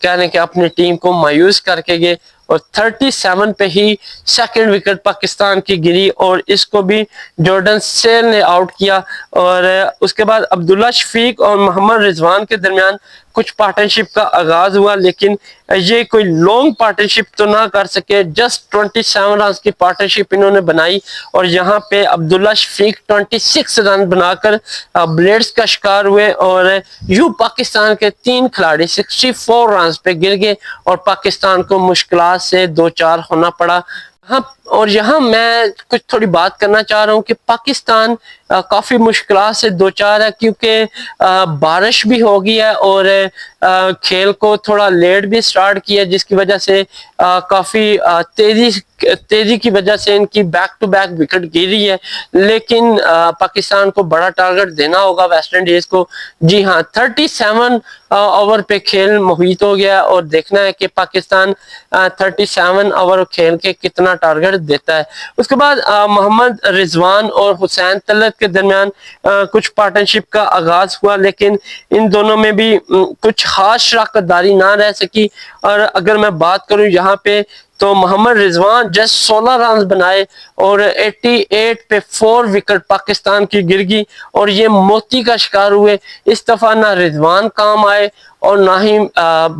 کہنے کہ اپنی ٹیم کو مایوس کر کے گئے اور 37 پہ ہی سیکنڈ وکٹ پاکستان کی گری اور اس کو بھی جارڈن سیل نے آؤٹ کیا. اور اس کے بعد عبداللہ شفیق اور محمد رضوان کے درمیان کچھ پارٹنرشپ کا آغاز ہوا، لیکن یہ کوئی لانگ پارٹنرشپ تو نہ کر سکے. جسٹ 27 رنز کی پارٹنرشپ انہوں نے بنائی اور یہاں پہ عبداللہ شفیق 26 رن بنا کر بلیڈز کا شکار ہوئے اور یوں پاکستان کے 3 کھلاڑی 64 رنز پہ گر گئے اور پاکستان کو مشکلات سے دو چار ہونا پڑا. اور یہاں میں کچھ تھوڑی بات کرنا چاہ رہا ہوں کہ پاکستان کافی مشکلات سے دو چار ہے، کیونکہ بارش بھی ہو گئی ہے اور کھیل کو تھوڑا لیٹ بھی سٹارٹ کیا، جس کی وجہ سے کافی تیزی کی وجہ سے ان کی بیک ٹو بیک وکٹ گری ہے. لیکن پاکستان کو بڑا ٹارگٹ دینا ہوگا ویسٹ انڈیز کو. جی ہاں، 37 اوور پہ کھیل محیط ہو گیا اور دیکھنا ہے کہ پاکستان 37 اوور کھیل کے کتنا ٹارگٹ دیتا ہے. اس کے بعد محمد رضوان اور حسین طلعت کے درمیان کچھ پارٹنرشپ کا آغاز ہوا، لیکن ان دونوں میں بھی کچھ خاص شراکت داری نہ رہ سکی. اور اگر میں بات کروں یہاں پہ تو محمد رضوان جسٹ 16 رنز بنائے اور 88 پہ 4 وکٹ پاکستان کی گر گئی اور یہ موتی کا شکار ہوئے. اس دفعہ نہ رضوان کام آئے اور نہ ہی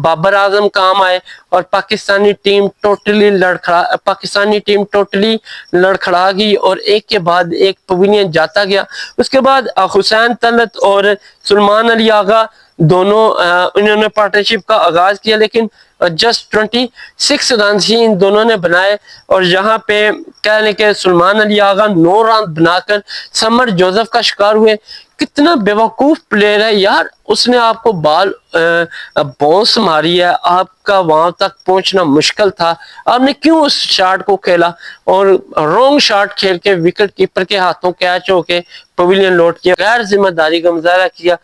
بابر اعظم کام آئے اور پاکستانی ٹیم ٹوٹلی لڑکھڑا گئی اور ایک کے بعد ایک پویلین جاتا گیا. اس کے بعد حسین طلعت اور سلمان علی آغا دونوں انہوں نے پارٹنرشپ کا آغاز کیا، لیکن جسٹ 26 رنز ہی ان دونوں نے بنائے اور یہاں پہ کہہ لیں کہ سلمان علی آغا 9 رن بنا کر سمر جوزف کا شکار ہوئے. کتنا بیوقوف پلیئر ہے یار، اس نے آپ کو بال باؤنس ماری ہے، آپ کا وہاں تک پہنچنا مشکل تھا، آپ نے کیوں اس شاٹ کو کھیلا اور رونگ شاٹ کھیل کے وکٹ کیپر کے ہاتھوں کیچ ہو کے پویلین لوٹ کیا، غیر ذمہ داری کا مظاہرہ کیا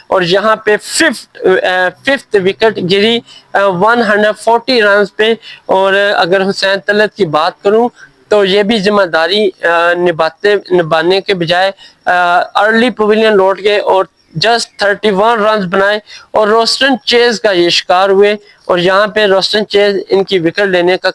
اور یہاں پہ ففتھ وکٹ گری 140 رنز پہ. اور اگر حسین طلعت کی بات کروں تو یہ بھی ذمہ داری نبھانے کے بجائے ارلی پویلین لوٹ گئے اور جسٹ 31 رنز بنائے اور روسٹن چیز کا یہ شکار ہوئے اور یہاں پہ روسٹن چیز ان کی وکٹ لینے کا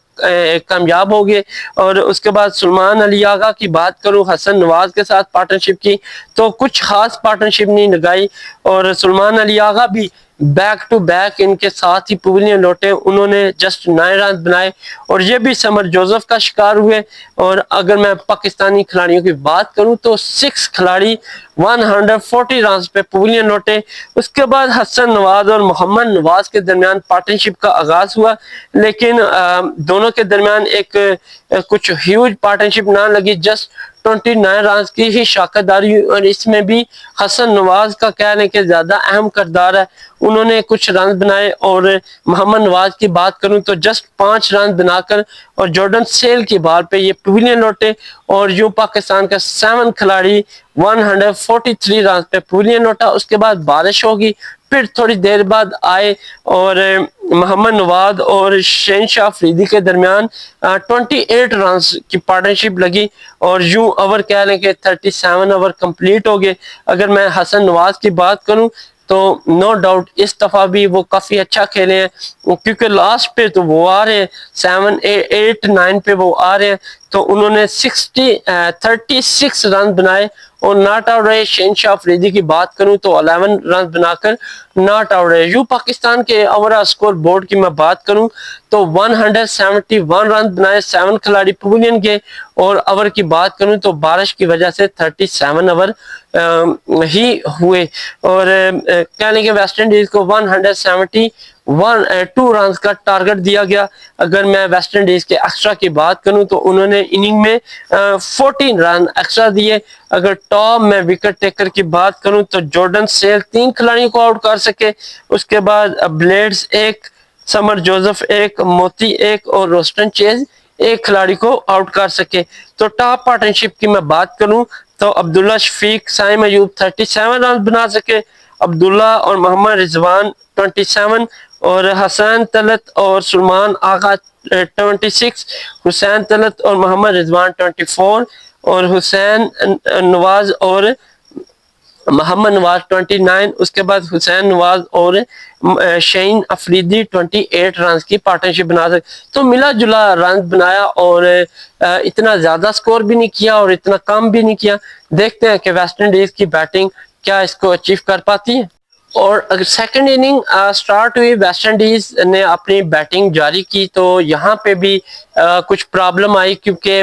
کامیاب ہو گئے. اور اس کے بعد سلمان علی آغا کی بات کروں حسن نواز کے ساتھ پارٹنرشپ کی تو کچھ خاص پارٹنرشپ نہیں لگائی اور سلمان علی آغا بھی بیک ٹو بیک ان کے ساتھ ہی پویلین لوٹے، انہوں نے جسٹ 9 رن بنائے اور یہ بھی سمر جوزف کا شکار ہوئے. اور اگر میں پاکستانی کھلاڑیوں کی بات کروں تو 6 کھلاڑی 140 رنز پہ پویلین لوٹے. اس کے بعد حسن نواز اور محمد نواز کے درمیان پارٹنرشپ کا آغاز ہوا، لیکن دونوں کے درمیان ایک کچھ ہیوج پارٹنرشپ نہ لگی، جسٹ 29 رنز کی ہی شراکت داری اور اس میں بھی حسن نواز کا کہہ لیں کہ زیادہ اہم کردار ہے، انہوں نے کچھ رنز بنائے. اور محمد نواز کی بات کروں تو جسٹ 5 رن بنا کر اور جارڈن سیل کی بال پہ یہ پویلین لوٹے اور یوں پاکستان کا 7 کھلاڑی 143 رنز پہ پویلین لوٹا. اس کے بعد بارش ہوگی، پھر تھوڑی دیر بعد آئے اور محمد نواز اور شہنشاہ افریدی کے درمیان 28 رنز کی پارٹنرشپ لگی اور یوں اوور کہہ لیں کہ 37 اوور کمپلیٹ ہو گئے. اگر میں حسن نواز کی بات کروں تو نو ڈاؤٹ اس دفعہ بھی وہ کافی اچھا کھیلے ہیں کیونکہ لاسٹ پہ تو وہ آ رہے ہیں 7 8 9 پہ وہ آ رہے ہیں تو انہوں نے 36 رن بنائے اور ناٹ آؤٹ رہے. شہنشاہ افریدی کی بات کروں تو 11 رن بنا کر ناٹ آؤٹ رہے. یوں پاکستان کے اوورآل سکور بورڈ کی میں بات کروں تو 171 رن بنائے، 7 کھلاڑی پویلین کے. اور اوور کی بات کروں تو بارش کی وجہ سے 37 اوور ہی ہوئے اور کہہ لیں کہ ویسٹ انڈیز کو 172 رنز کا ٹارگٹ دیا گیا. اگر میں ویسٹ انڈیز کے ایکسٹرا کی بات کروں تو انہوں نے اننگ میں 14 رن ایکسٹرا دیے. اگر ٹاپ میں وکٹ ٹیکر کی بات کروں تو جارڈن سیل 3 کھلاڑیوں کو آؤٹ کر سکے، اس کے بعد بلیڈز 1، سمر جوزف 1، موتی 1 اور روسٹن چیز 1 کھلاڑی کو آؤٹ کر سکے. تو ٹاپ پارٹنرشپ کی میں بات کروں تو عبداللہ شفیق سائم ایوب 37 رن بنا سکے، عبداللہ اور محمد رضوان 27 اور حسین طلعت اور سلمان آغا 26، حسین طلعت اور محمد رضوان 24 اور حسین نواز اور محمد نواز 29، اس کے بعد حسین نواز اور شہین افریدی 28 رنز کی پارٹنرشپ بنا سکتے. تو ملا جلا رنز بنایا اور اتنا زیادہ سکور بھی نہیں کیا اور اتنا کم بھی نہیں کیا. دیکھتے ہیں کہ ویسٹ انڈیز کی بیٹنگ کیا اس کو اچیو کر پاتی ہے. اور اگر سیکنڈ اننگ سٹارٹ ہوئی، ویسٹ انڈیز نے اپنی بیٹنگ جاری کی تو یہاں پہ بھی کچھ پرابلم آئی، کیونکہ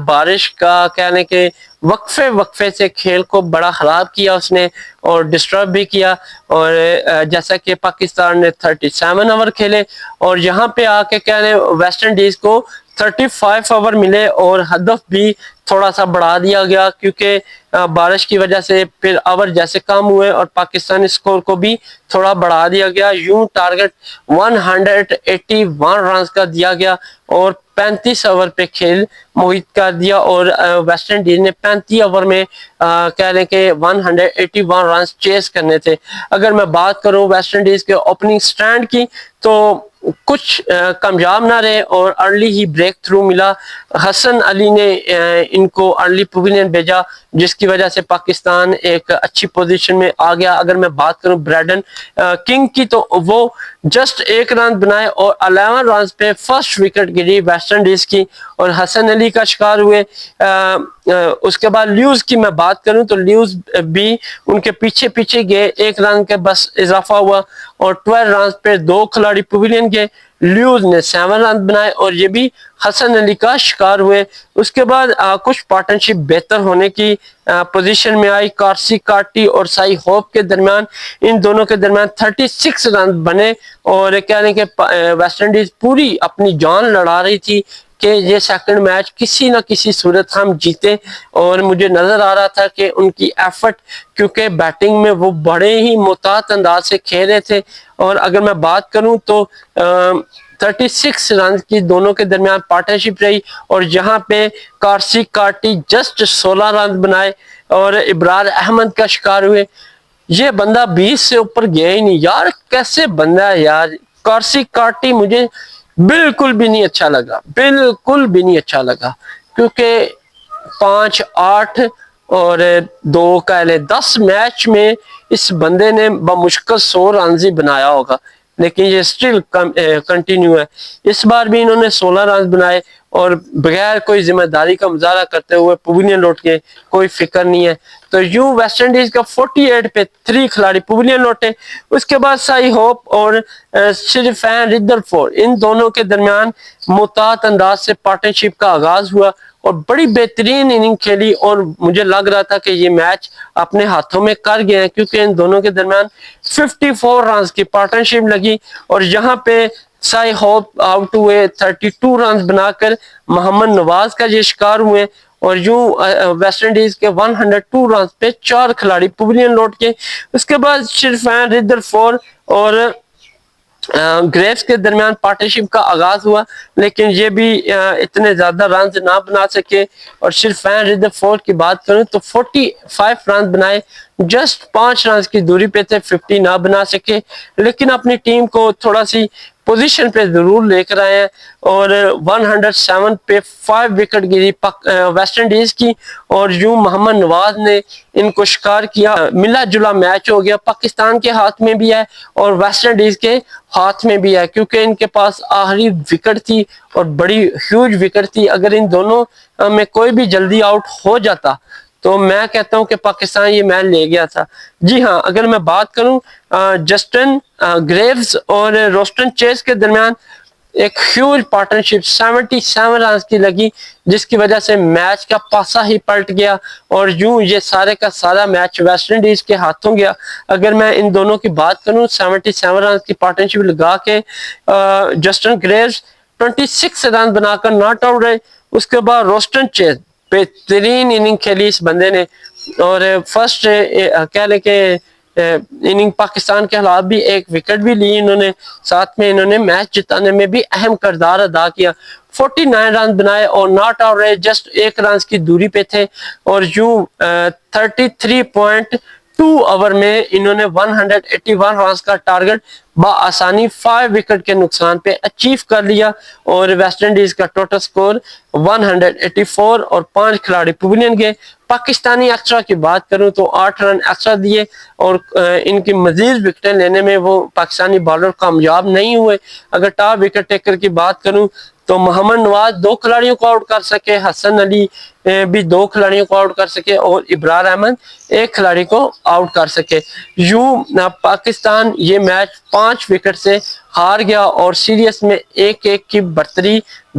بارش کا کہنے کہ وقفے سے کھیل کو بڑا خراب کیا اس نے اور ڈسٹرب بھی کیا. اور جیسا کہ پاکستان نے 37 اوور کھیلے اور یہاں پہ آ کے کہنے ویسٹ انڈیز کو 35 اوور ملے اور ہدف بھی تھوڑا سا بڑھا دیا گیا، کیونکہ بارش کی وجہ سے پھر اوور جیسے کم ہوئے اور پاکستانی اسکور کو بھی تھوڑا بڑھا دیا گیا. یوں ٹارگٹ 181 رنز کا دیا گیا اور 35 اوور پہ کھیل محیط کر دیا اور ویسٹ انڈیز نے 35 اوور میں کہہ لیں کہ 181 رنز چیز کرنے تھے. اگر میں بات کروں ویسٹ انڈیز کے اوپننگ سٹینڈ کی تو کچھ کامیاب نہ رہے اور ارلی ہی بریک تھرو ملا. حسن علی نے ان کو ارلی پویلین بھیجا جس کی وجہ سے پاکستان ایک اچھی پوزیشن میں آ گیا. اگر میں بات کروں بریڈن کنگ کی تو وہ جسٹ 1 رن بنائے اور 11 رنز پہ فرسٹ وکٹ گری ویسٹ انڈیز کی اور حسن علی کا شکار ہوئے. اس کے بعد لیوز کی میں بات کروں تو لیوز بھی ان کے پیچھے گئے، 1 رن کے بس اضافہ ہوا اور 12 رنز پہ 2 کھلاڑی پویلین گئے. لیوز نے 7 رن بنائے اور یہ بھی حسن علی کا شکار ہوئے. اس کے بعد کچھ پارٹنرشپ بہتر ہونے کی پوزیشن میں آئی. کارسی کارٹی اور سائی ہوپ کے درمیان، ان دونوں کے درمیان 36 رن بنے اور کہہ رہے ہیں کہ ویسٹ انڈیز پوری اپنی جان لڑا رہی تھی کہ یہ سیکنڈ میچ کسی نہ کسی صورت ہم جیتے. اور مجھے نظر آ رہا تھا کہ ان کی ایفرٹ، کیونکہ بیٹنگ میں وہ بڑے ہی محتاط انداز سے کھیل رہے تھے. اور اگر میں بات کروں تو 36 رن کی دونوں کے درمیان پارٹنرشپ رہی اور جہاں پہ کارسی کارٹی جسٹ 16 رن بنائے اور ابرار احمد کا شکار ہوئے. یہ بندہ 20 سے اوپر گیا ہی نہیں یار، کیسے بندہ ہے یار. کارسی کارٹی مجھے بالکل بھی نہیں اچھا لگا، بالکل بھی نہیں اچھا لگا، کیونکہ 5 8 اور 2 کہہ لیں 10 میچ میں اس بندے نے بمشکل 100 رنز ہی بنایا ہوگا، لیکن یہ سٹل کنٹینیو ہے. اس بار بھی انہوں نے 16 رنز بنائے اور بغیر کوئی ذمہ داری کا مظاہرہ کرتے ہوئے پویلین لوٹ کے کوئی فکر نہیں ہے. تو یوں ویسٹ انڈیز کا 48 پہ 3 کھلاڑی پویلین لوٹے. اس کے بعد سائی ہوپ اور شریفین ردرفورڈ ان دونوں کے درمیان محتاط انداز سے پارٹنرشپ کا آغاز ہوا اور بڑی بہترین اننگ کھیلی اور مجھے لگ رہا تھا کہ یہ میچ اپنے ہاتھوں میں کر گئے ہیں، کیونکہ ان دونوں کے درمیان 54 رنز کی پارٹنرشپ لگی اور یہاں پہ سائی ہوپ آؤٹ ہوئے 32 رنز بنا کر محمد نواز کا یہ شکار ہوئے اور یوں ویسٹ انڈیز کے 102 رنز پہ 4 کھلاڑی پویلین لوٹ کے. اس کے بعد شریفین ردرفورڈ اور گریوز کے درمیان پارٹنرشپ کا آغاز ہوا، لیکن یہ بھی اتنے زیادہ رنز نہ بنا سکے. اور شریفین ردرفورڈ کی بات کریں تو 45 رنز بنائے، جسٹ 5 رنز کی دوری پہ تھے، 50 نہ بنا سکے، لیکن اپنی ٹیم کو تھوڑا سی پوزیشن پہ ضرور لے کر آئے ہیں. اور 107 پہ 5 وکٹ گری ویسٹ انڈیز کی اور یوں محمد نواز نے ان کو شکار کیا. ملا جلا میچ ہو گیا، پاکستان کے ہاتھ میں بھی ہے اور ویسٹ انڈیز کے ہاتھ میں بھی ہے، کیونکہ ان کے پاس آخری وکٹ تھی اور بڑی ہیوج وکٹ تھی. اگر ان دونوں میں کوئی بھی جلدی آؤٹ ہو جاتا تو میں کہتا ہوں کہ پاکستان یہ میچ لے گیا تھا. جی ہاں، اگر میں بات کروں جسٹن گریوز اور روسٹن چیز کے درمیان ایک ہیوج پارٹنرشپ 77 رنز کی لگی، جس کی وجہ سے میچ کا پاسا ہی پلٹ گیا اور یوں یہ سارے کا سارا میچ ویسٹ انڈیز کے ہاتھوں گیا. اگر میں ان دونوں کی بات کروں 77 رنز کی پارٹنرشپ لگا کے جسٹن گریوز 26 رن بنا کر ناٹ آؤٹ رہے. اس کے بعد روسٹن چیز بہترین اننگ کھیلی اس بندے نے اور فرسٹ کہہ لیں کہ اننگ پاکستان کے خلاف بھی 1 وکٹ بھی لی انہوں نے، ساتھ میں انہوں نے میچ جتانے میں بھی اہم کردار ادا کیا. 49 رن بنائے اور ناٹ آؤٹ رہے، جسٹ 1 رنز کی دوری پہ تھے اور یوں 33.2 اوور میں انہوں نے 181 رنز کا ٹارگٹ بآسانی 5 وکٹ کے نقصان پہ اچیو کر لیا، اور ویسٹ انڈیز کا ٹوٹل سکور 184 اور 5 کھلاڑی پویلین گئے۔ پاکستانی ایکسٹرا کی بات کروں تو 8 رن ایکسٹرا دیے، اور ان کی مزید وکٹیں لینے میں وہ پاکستانی بالر کامیاب نہیں ہوئے۔ اگر ٹاپ وکٹ ٹیکر کی بات کروں تو محمد نواز 2 کھلاڑیوں کو آؤٹ کر سکے، حسن علی بھی 2 کھلاڑیوں کو آؤٹ کر سکے، اور ابرار احمد 1 کھلاڑی کو آؤٹ کر سکے۔ یوں پاکستان یہ میچ 5 وکٹ سے ہار گیا، اور سیریز میں 1-1 کی برتری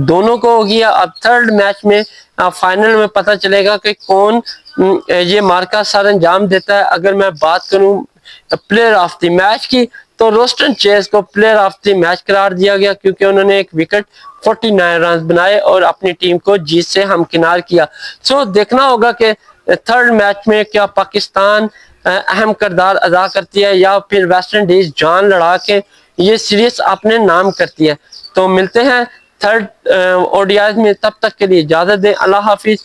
دونوں کو ہو گیا۔ اب تھرڈ میچ میں فائنل میں پتہ چلے گا کہ کون یہ مارکا سر انجام دیتا ہے۔ اگر میں بات کروں پلیئر آف دی میچ کی تو روسٹن چیز کو پلیئر آف دی میچ قرار دیا گیا، کیونکہ انہوں نے 1 وکٹ 49 رنز بنائے اور اپنی ٹیم کو جیت سے ہمکنار کیا۔ سو دیکھنا ہوگا کہ تھرڈ میچ میں کیا پاکستان اہم کردار ادا کرتی ہے، یا پھر ویسٹ انڈیز جان لڑا کے یہ سیریز اپنے نام کرتی ہے۔ تو ملتے ہیں تھرڈ اوڈی آئی میں، تب تک کے لیے اجازت دیں، اللہ حافظ۔